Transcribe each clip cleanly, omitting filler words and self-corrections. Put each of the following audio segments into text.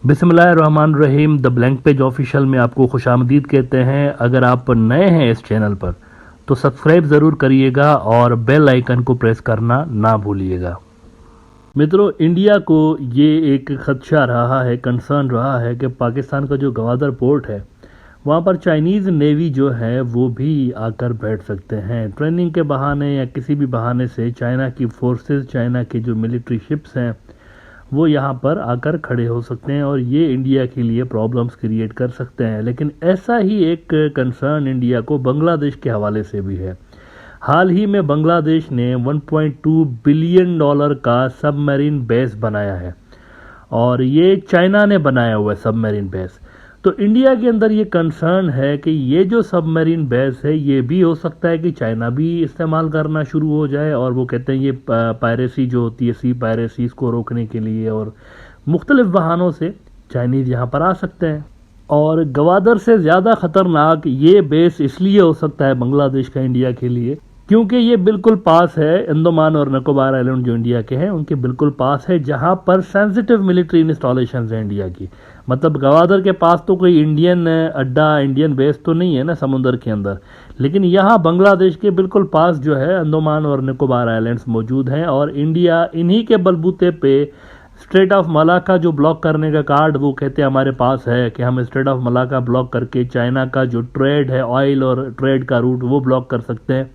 बिस्मिल्लाहिर्रहमानिर्रहीम। The blank page official में आपको खुशामदीद कहते हैं। अगर आप नए हैं इस चैनल पर तो सब्सक्राइब ज़रूर करिएगा और बेल आइकन को प्रेस करना ना भूलिएगा। मित्रों, इंडिया को ये एक खदशा रहा है, कंसर्न रहा है कि पाकिस्तान का जो गवादर पोर्ट है वहाँ पर चाइनीज़ नेवी जो है वो भी आकर बैठ सकते हैं। ट्रेनिंग के बहाने या किसी भी बहाने से चाइना की फोर्सेस, चाइना के जो मिलिट्री शिप्स हैं वो यहाँ पर आकर खड़े हो सकते हैं और ये इंडिया के लिए प्रॉब्लम्स क्रिएट कर सकते हैं। लेकिन ऐसा ही एक कंसर्न इंडिया को बांग्लादेश के हवाले से भी है। हाल ही में बांग्लादेश ने 1.2 बिलियन डॉलर का सबमरीन बेस बनाया है और ये चाइना ने बनाया हुआ है सबमरीन बेस। तो इंडिया के अंदर ये कंसर्न है कि ये जो सबमरीन बेस है ये भी हो सकता है कि चाइना भी इस्तेमाल करना शुरू हो जाए। और वो कहते हैं ये पायरेसी जो होती है, सी पायरेसी, इसको रोकने के लिए और मुख्तलिफ बहानों से चाइनीज़ यहाँ पर आ सकते हैं। और गवादर से ज़्यादा ख़तरनाक ये बेस इसलिए हो सकता है बांग्लादेश का इंडिया के लिए क्योंकि ये बिल्कुल पास है अंडमान और निकोबार आइलैंड जो इंडिया के हैं उनके बिल्कुल पास है, जहाँ पर सेंसिटिव मिलिट्री इंस्टॉलेशन है इंडिया की। मतलब गवादर के पास तो कोई इंडियन अड्डा, इंडियन बेस तो नहीं है ना समुद्र के अंदर, लेकिन यहाँ बांग्लादेश के बिल्कुल पास जो है अंडमान और निकोबार आइलैंड्स मौजूद हैं और इंडिया इन्हीं के बलबूते पे स्ट्रेट ऑफ मलाका जो ब्लॉक करने का कार्ड वो कहते हैं हमारे पास है कि हम स्ट्रेट ऑफ मलाका ब्लॉक करके चाइना का जो ट्रेड है, ऑयल और ट्रेड का रूट, वो ब्लॉक कर सकते हैं।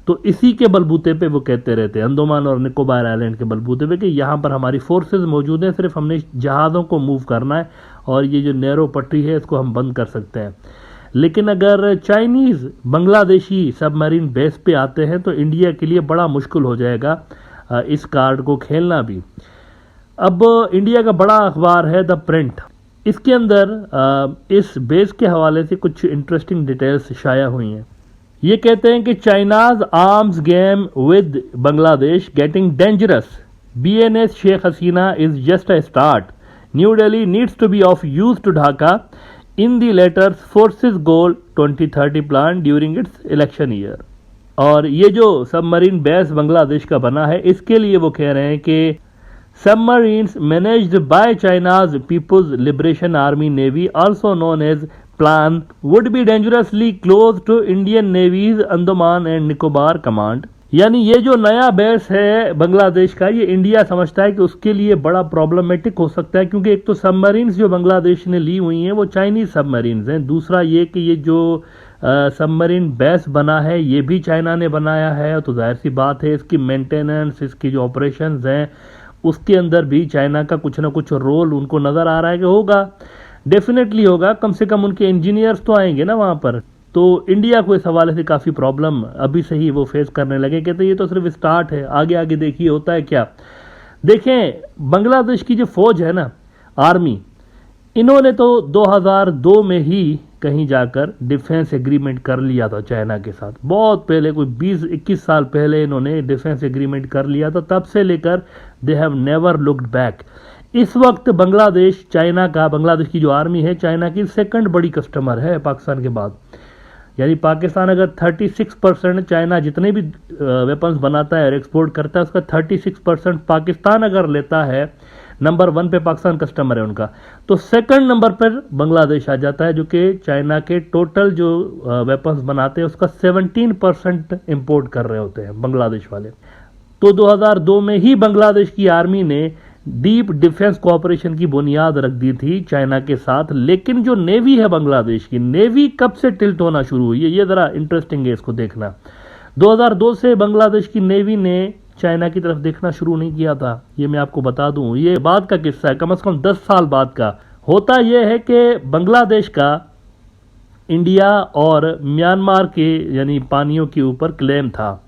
तो इसी के बलबूते पे वो कहते रहते हैं, अंडमान और निकोबार आइलैंड के बलबूते पे, कि यहाँ पर हमारी फोर्सेस मौजूद हैं, सिर्फ हमने जहाज़ों को मूव करना है और ये जो नैरो पट्टी है इसको हम बंद कर सकते हैं। लेकिन अगर चाइनीज़ बांग्लादेशी सबमरीन बेस पे आते हैं तो इंडिया के लिए बड़ा मुश्किल हो जाएगा इस कार्ड को खेलना भी। अब इंडिया का बड़ा अखबार है द प्रिंट, इसके अंदर इस बेस के हवाले से कुछ इंटरेस्टिंग डिटेल्स शाया हुई हैं। ये कहते हैं कि China's arms game with Bangladesh getting dangerous, BNS Sheikh Hasina is just a start, new Delhi needs to be of use to Dhaka in the latter's forces goal 2030 plan during its election year. और ये जो सबमरीन बेस बांग्लादेश का बना है इसके लिए वो कह रहे हैं कि submarines managed by China's People's Liberation Army Navy, also known as PLAN, would be dangerously close to Indian Navy's Andaman and Nicobar Command। यानी ये जो नया बेस है बांग्लादेश का, ये इंडिया समझता है कि उसके लिए बड़ा प्रॉब्लमेटिक हो सकता है, क्योंकि एक तो सबमरीन्स जो बांग्लादेश ने ली हुई हैं वो चाइनीज सबमरीन्स हैं, दूसरा ये कि ये जो सबमरीन बेस बना है ये भी चाइना ने बनाया है, तो जाहिर सी बात है इसकी मेंटेनेंस, इसकी जो ऑपरेशंस हैं उसके अंदर भी चाइना का कुछ ना कुछ रोल उनको नज़र आ रहा है कि होगा, डेफिनेटली होगा। कम से कम उनके इंजीनियर्स तो आएंगे ना वहाँ पर। तो इंडिया को इस हवाले से काफ़ी प्रॉब्लम अभी से ही वो फेस करने लगे। कहते ये तो सिर्फ स्टार्ट है, आगे आगे देखिए होता है क्या। देखें, बांग्लादेश की जो फौज है ना, आर्मी, इन्होंने तो 2002 में ही कहीं जाकर डिफेंस एग्रीमेंट कर लिया था चाइना के साथ। बहुत पहले, कोई 20-21 साल पहले इन्होंने डिफेंस एग्रीमेंट कर लिया था। तब से लेकर they have never looked back. इस वक्त बांग्लादेश बांग्लादेश की जो आर्मी है चाइना की सेकंड बड़ी कस्टमर है पाकिस्तान के बाद। यानी पाकिस्तान अगर 36% चाइना जितने भी वेपन्स बनाता है और एक्सपोर्ट करता है उसका 36% पाकिस्तान अगर लेता है, नंबर 1 पे पाकिस्तान कस्टमर है उनका, तो सेकंड नंबर पर बांग्लादेश आ जाता है, जो कि चाइना के टोटल जो वेपन्स बनाते हैं उसका 17% इंपोर्ट कर रहे होते हैं बांग्लादेश वाले। तो 2002 में ही बांग्लादेश की आर्मी ने डीप डिफेंस कोऑपरेशन की बुनियाद रख दी थी चाइना के साथ। लेकिन जो नेवी है बांग्लादेश की, नेवी कब से टिल्ट होना शुरू हुई है ये ज़रा इंटरेस्टिंग है, इसको देखना। 2002 से बांग्लादेश की नेवी ने चाइना की तरफ देखना शुरू नहीं किया था, ये मैं आपको बता दूं। ये बाद का किस्सा है, कम से कम 10 साल बाद का। होता यह है कि बांग्लादेश का इंडिया और म्यांमार के यानी पानियों के ऊपर क्लेम था,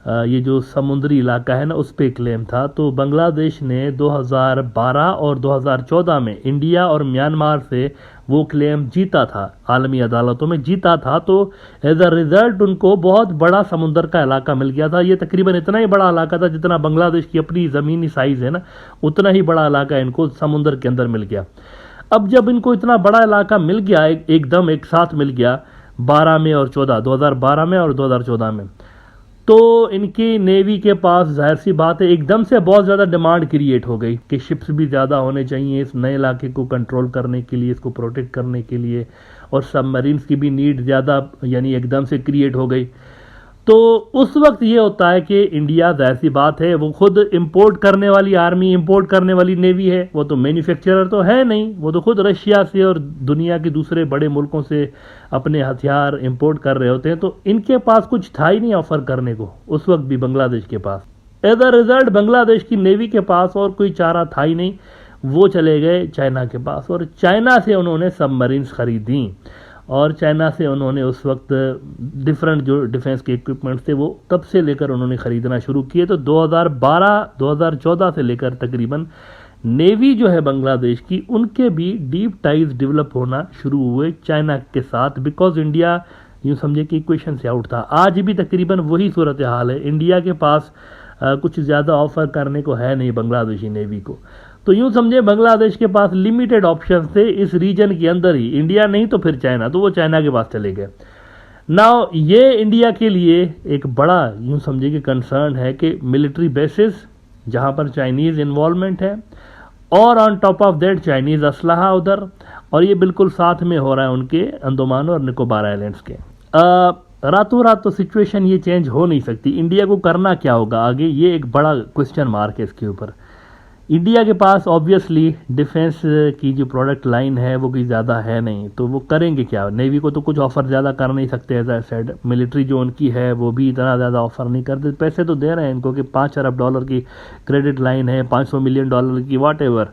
ये जो समुद्री इलाका है ना उस पे क्लेम था। तो बांग्लादेश ने 2012 और 2014 में इंडिया और म्यांमार से वो क्लेम जीता था, आलमी अदालतों में जीता था। तो एज अ रिजल्ट उनको बहुत बड़ा समुद्र का इलाका मिल गया था। ये तकरीबन इतना ही बड़ा इलाका था जितना बांग्लादेश की अपनी ज़मीनी साइज़ है ना, उतना ही बड़ा इलाका इनको समुद्र के अंदर मिल गया। अब जब इनको इतना बड़ा इलाका मिल गया, एकदम एक साथ मिल गया 2012 में और 2014 में, तो इनकी नेवी के पास जाहिर सी बात है एकदम से बहुत ज़्यादा डिमांड क्रिएट हो गई कि शिप्स भी ज़्यादा होने चाहिए इस नए इलाके को कंट्रोल करने के लिए, इसको प्रोटेक्ट करने के लिए, और सबमरीन्स की भी नीड ज़्यादा यानी एकदम से क्रिएट हो गई। तो उस वक्त ये होता है कि इंडिया जाहिर सी बात है वो खुद इंपोर्ट करने वाली आर्मी, इंपोर्ट करने वाली नेवी है, वो तो मैन्युफैक्चरर तो है नहीं, वो तो खुद रशिया से और दुनिया के दूसरे बड़े मुल्कों से अपने हथियार इंपोर्ट कर रहे होते हैं। तो इनके पास कुछ था ही नहीं ऑफर करने को उस वक्त भी बांग्लादेश के पास। एज अ रिजल्ट बांग्लादेश की नेवी के पास और कोई चारा था ही नहीं, वो चले गए चाइना के पास और चाइना से उन्होंने सबमरीन्स खरीदी और चाइना से उन्होंने उस वक्त डिफरेंट जो डिफेंस के इक्विपमेंट्स थे वो तब से लेकर उन्होंने ख़रीदना शुरू किए। तो 2012-2014 से लेकर तकरीबन नेवी जो है बांग्लादेश की, उनके भी डीप टाइज डेवलप होना शुरू हुए चाइना के साथ, बिकॉज इंडिया यूँ समझे कि इक्वेशन से आउट था। आज भी तकरीबन वही सूरत हाल है, इंडिया के पास कुछ ज़्यादा ऑफर करने को है नहीं बांग्लादेशी नेवी को। तो यूँ समझे बांग्लादेश के पास लिमिटेड ऑप्शन थे इस रीजन के अंदर ही, इंडिया नहीं तो फिर चाइना, तो वो चाइना के पास चले गए। नाउ ये इंडिया के लिए एक बड़ा यूँ समझे कि कंसर्न है कि मिलिट्री बेसिस जहाँ पर चाइनीज़ इन्वॉल्वमेंट है और on top of that Chinese असलहा उधर, और ये बिल्कुल साथ में हो रहा है उनके अंडमान और निकोबार आइलैंड्स के। रातों रात तो सिचुएशन ये चेंज हो नहीं सकती। इंडिया को करना क्या होगा आगे, ये एक बड़ा क्वेश्चन मार्क है इसके ऊपर। इंडिया के पास ऑब्वियसली डिफेंस की जो प्रोडक्ट लाइन है वो कोई ज़्यादा है नहीं, तो वो करेंगे क्या। नेवी को तो कुछ ऑफर ज़्यादा कर नहीं सकते, एज आई सेड मिलिट्री जो उनकी है वो भी इतना ज़्यादा ऑफर नहीं करते। पैसे तो दे रहे हैं इनको कि $5 अरब की क्रेडिट लाइन है, $500 मिलियन की, वाट एवर,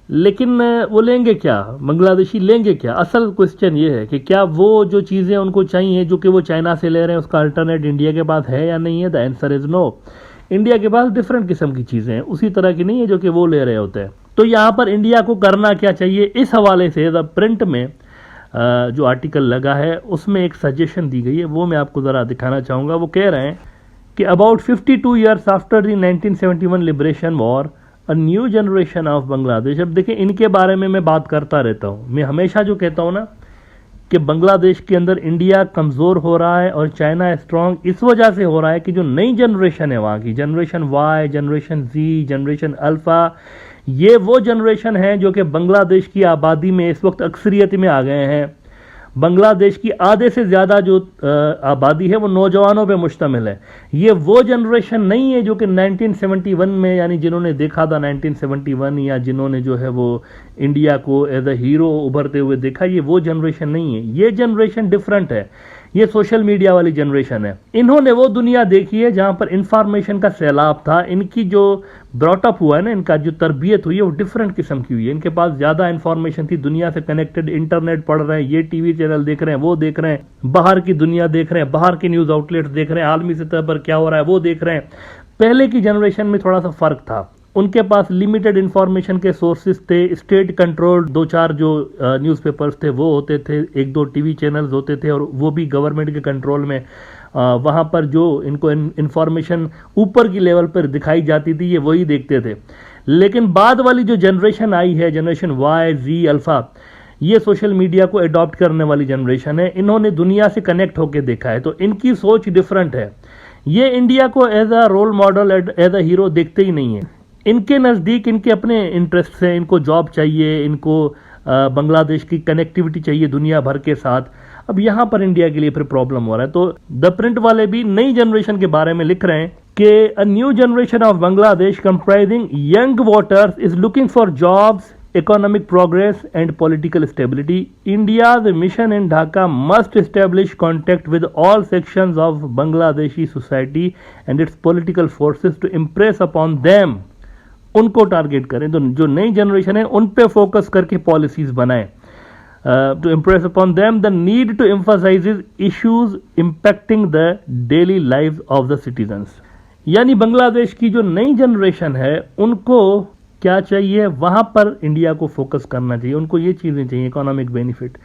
लेकिन वो लेंगे क्या, बांग्लादेशी लेंगे क्या। असल क्वेश्चन ये है कि क्या वो जो चीज़ें उनको चाहिए जो कि वो चाइना से ले रहे हैं उसका अल्टरनेट इंडिया के पास है या नहीं है। The answer is no. India के पास डिफरेंट किस्म की चीज़ें हैं, उसी तरह की नहीं है जो कि वो ले रहे होते हैं। तो यहाँ पर इंडिया को करना क्या चाहिए, इस हवाले से द प्रिंट में जो आर्टिकल लगा है उसमें एक सजेशन दी गई है, वो मैं आपको ज़रा दिखाना चाहूँगा। वो कह रहे हैं कि about 52 years after the 1971 liberation war a new generation of Bangladesh. अब देखिए इनके बारे में मैं बात करता रहता हूँ, मैं हमेशा जो कहता हूँ ना कि बांग्लादेश के अंदर इंडिया कमज़ोर हो रहा है और चाइना स्ट्रांग इस वजह से हो रहा है कि जो नई जनरेशन है वहाँ की, जनरेशन वाई, जनरेशन जी, जनरेशन अल्फ़ा, ये वो जनरेशन है जो कि बांग्लादेश की आबादी में इस वक्त अक्सरियत में आ गए हैं। बांग्लादेश की आधे से ज़्यादा जो आबादी है वो नौजवानों पे मुश्तमिल है। ये वो जनरेशन नहीं है जो कि 1971 में, यानी जिन्होंने देखा था 1971, या जिन्होंने जो है वो इंडिया को एज अ हीरो उभरते हुए देखा, ये वो जनरेशन नहीं है। ये जनरेशन डिफरेंट है, ये सोशल मीडिया वाली जनरेशन है। इन्होंने वो दुनिया देखी है जहाँ पर इंफॉर्मेशन का सैलाब था। इनकी जो ब्रॉटअप हुआ है ना, इनका जो तरबियत हुई है वो डिफरेंट किस्म की हुई है। इनके पास ज़्यादा इंफॉर्मेशन थी, दुनिया से कनेक्टेड, इंटरनेट पढ़ रहे हैं, ये टीवी चैनल देख रहे हैं, वो देख रहे हैं, बाहर की दुनिया देख रहे हैं, बाहर के न्यूज़ आउटलेट्स देख रहे हैं, आलमी सतह पर क्या हो रहा है वो देख रहे हैं। पहले की जनरेशन में थोड़ा सा फ़र्क था, उनके पास लिमिटेड इंफॉर्मेशन के सोर्सेज थे, स्टेट कंट्रोल 2-4 जो न्यूज़पेपर्स थे वो होते थे, 1-2 टीवी चैनल्स होते थे और वो भी गवर्नमेंट के कंट्रोल में। वहाँ पर जो इनको इंफॉर्मेशन ऊपर की लेवल पर दिखाई जाती थी ये वही देखते थे। लेकिन बाद वाली जो जनरेशन आई है, जनरेशन वाई, जी, अल्फ़ा, ये सोशल मीडिया को अडॉप्ट करने वाली जनरेशन है। इन्होंने दुनिया से कनेक्ट होकर देखा है, तो इनकी सोच डिफरेंट है। ये इंडिया को as a role model, as a hero देखते ही नहीं है। इनके नज़दीक इनके अपने इंटरेस्ट हैं, इनको जॉब चाहिए, इनको बांग्लादेश की कनेक्टिविटी चाहिए दुनिया भर के साथ। अब यहाँ पर इंडिया के लिए फिर प्रॉब्लम हो रहा है। तो द प्रिंट वाले भी नई जनरेशन के बारे में लिख रहे हैं कि a new generation of Bangladesh comprising young voters is looking for jobs, economic progress and political stability. India's mission in Dhaka must establish contact with all sections of Bangladeshi society and its political forces to impress upon them. उनको target करें, तो जो नई generation है उन पे focus करके policies बनाएं। To impress upon them the need to emphasise issues impacting the daily life of the citizens. यानी बांग्लादेश की जो नई जनरेशन है उनको क्या चाहिए, वहाँ पर इंडिया को फोकस करना चाहिए, उनको ये चीज़ें चाहिए, इकोनॉमिक बेनिफिट।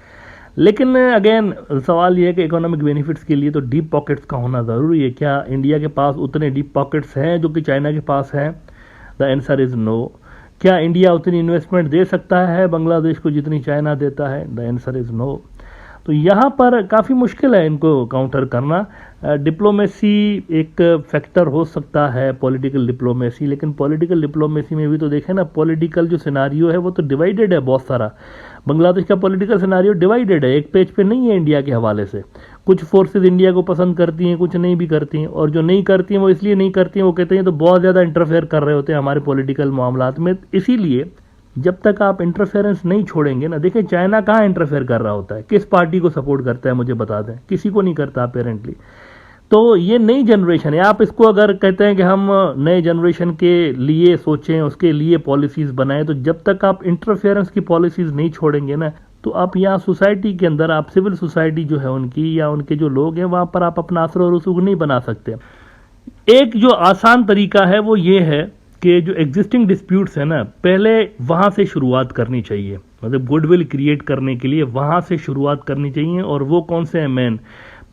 लेकिन अगेन सवाल ये है कि इकोनॉमिक बेनिफिट्स के लिए तो डीप पॉकेट्स का होना ज़रूरी है। क्या इंडिया के पास उतने डीप पॉकेट्स हैं जो कि चाइना के पास हैं? The answer is no. क्या इंडिया उतनी इन्वेस्टमेंट दे सकता है बांग्लादेश को जितनी चाइना देता है? The answer is no. तो यहाँ पर काफ़ी मुश्किल है इनको काउंटर करना। डिप्लोमेसी एक फैक्टर हो सकता है, पॉलिटिकल डिप्लोमेसी, लेकिन पॉलिटिकल डिप्लोमेसी में भी तो देखें ना, पॉलिटिकल जो सिनारियो है वो तो डिवाइडेड है बहुत सारा। बांग्लादेश का पॉलिटिकल सिनारियो डिवाइडेड है, एक पेज पे नहीं है इंडिया के हवाले से। कुछ फोर्सेज इंडिया को पसंद करती हैं, कुछ नहीं भी करती हैं, और जो नहीं करती हैं वो इसलिए नहीं करती हैं, वो कहते हैं तो बहुत ज़्यादा इंटरफेयर कर रहे होते हैं हमारे पॉलिटिकल मामलात में। इसीलिए जब तक आप इंटरफेरेंस नहीं छोड़ेंगे ना, देखिए चाइना कहाँ इंटरफेयर कर रहा होता है, किस पार्टी को सपोर्ट करता है मुझे बता दें, किसी को नहीं करता अपेरेंटली। तो ये नई जनरेशन है, आप इसको अगर कहते हैं कि हम नए जनरेशन के लिए सोचें, उसके लिए पॉलिसीज़ बनाएं, तो जब तक आप इंटरफेरेंस की पॉलिसीज़ नहीं छोड़ेंगे ना, तो आप यहाँ सोसाइटी के अंदर, आप सिविल सोसाइटी जो है उनकी, या उनके जो लोग हैं वहाँ पर आप अपना असर और रसूख नहीं बना सकते। एक जो आसान तरीका है वो ये है कि जो एग्जिस्टिंग डिस्प्यूट्स है ना, पहले वहाँ से शुरुआत करनी चाहिए, मतलब गुडविल क्रिएट करने के लिए वहाँ से शुरुआत करनी चाहिए। और वो कौन से हैं मेन?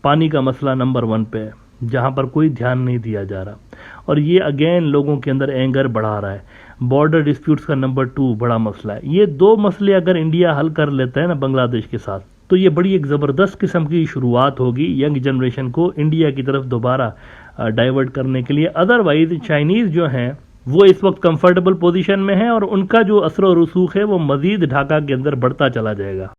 पानी का मसला नंबर 1 पे है, जहाँ पर कोई ध्यान नहीं दिया जा रहा, और ये अगेन लोगों के अंदर एंगर बढ़ा रहा है। बॉर्डर डिस्प्यूट्स का नंबर 2 बड़ा मसला है। ये 2 मसले अगर इंडिया हल कर लेता है ना बांग्लादेश के साथ, तो ये बड़ी एक ज़बरदस्त किस्म की शुरुआत होगी यंग जनरेशन को इंडिया की तरफ दोबारा डाइवर्ट करने के लिए। अदरवाइज चाइनीज़ जो हैं वो इस वक्त कंफर्टेबल पोजीशन में है, और उनका जो असर और रसूख है वो मज़ीद ढाका के अंदर बढ़ता चला जाएगा।